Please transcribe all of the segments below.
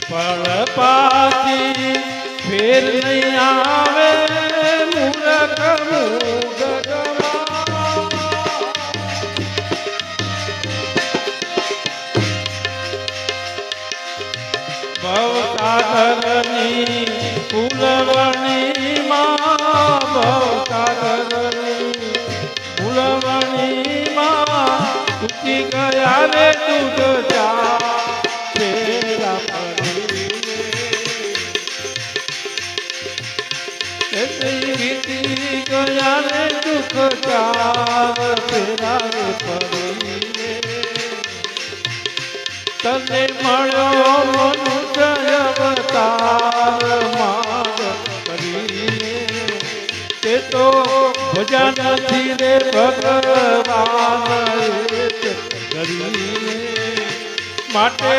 પળ પાછી ફેર નહીં આવે મૂરખ ભવસાગરની ફૂલવણી માં ભવસાગરની ફૂલવણી માં તૂટી ગયા રે દૂધ જા ફેરા વીતી ગયા રે દુઃખ ચાર ફેરા પડીને તને મળ્યો મનુષ્ય અવતાર માગ કરીને તે તો ભજા નથી રે ભગવાન કરીને માટે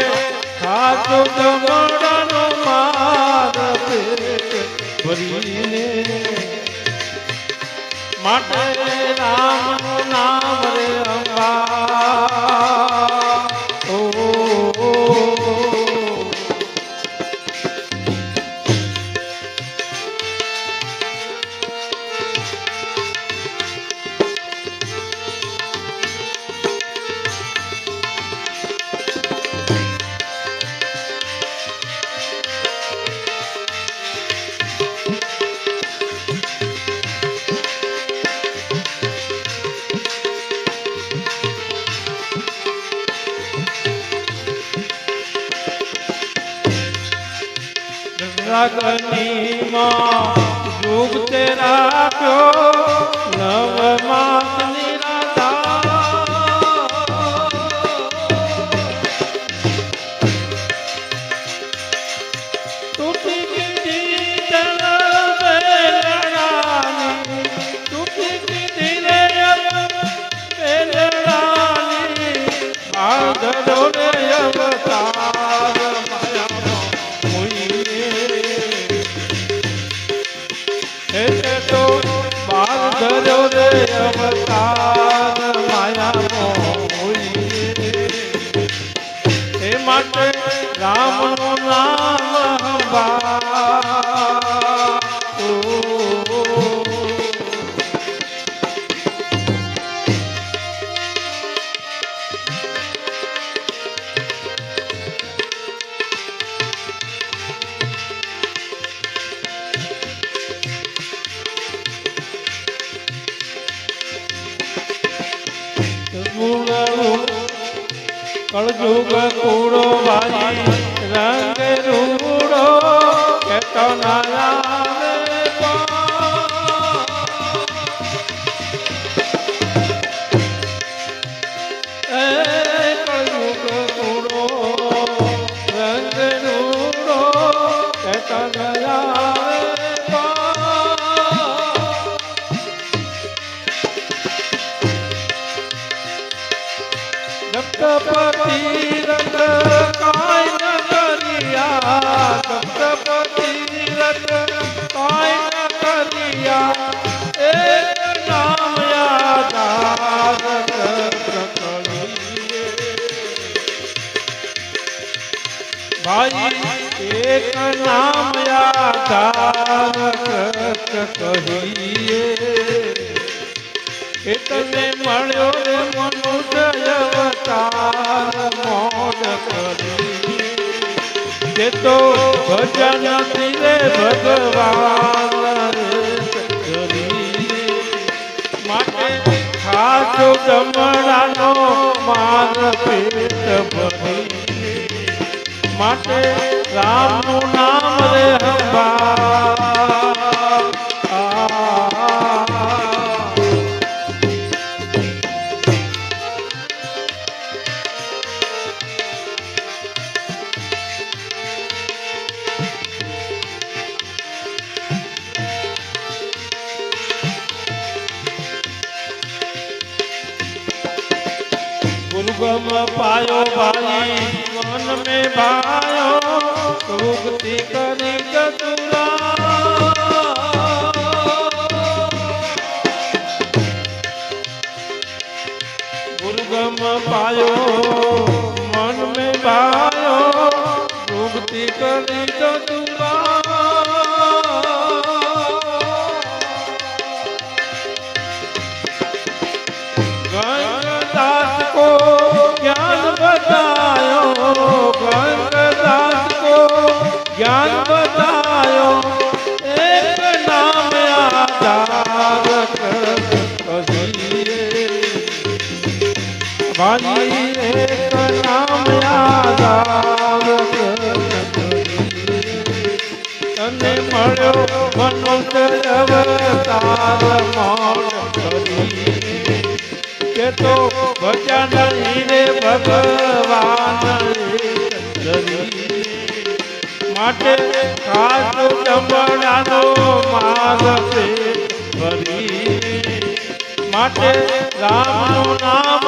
સાચો જમડાનો માર પેટ ભરીને માટે રામનું નામ રે અંબા રાગની માં યુગ તે રાખ્યો નવ માસ નિરાધાર તૂટી કીધી તલ બેલડાની તૂટી કીધી રે બેલડાની આધરો રે અવતાર ધર્યો રે અવતાર માયા એ માટે રામનું નામ કળજુગ કૂડો ભાઈ રંગ રૂડો કેતો ના કળજુગ કૂડો રંગ રૂડો કેતો સપ્તપતિ રથ કાય ન કરિયા સપ્તપતિ રથ કાય ન કરિયા એક નામ યાદ પ્રકળીએ ભાઈ એક નામ યાદ કહીએ એ તને મળ્યો રે મનુષ્ય અવતાર મોડ કરી જે તો ભજન રે ભગવાન કરી માટે ખાસો જમડાનો માર પેટ ભરી માટે રામનું નામ રે હંબા दुर्गम पायो भाई मन में भायो મુક્તિ કરી ચતુરા दुर्गम पायो मन में भायो मुक्ति करी चतुरा गंगदास को ज्ञान बतायो गंगदास को ज्ञान बतायो एक नाम आधार भाई एक नाम आधार तने मळ्यो मनुष्य अवतार मौन करी के तो भजन रे भगवान माटे खास चंबड़ानो माग पे भरी माटे राम नाम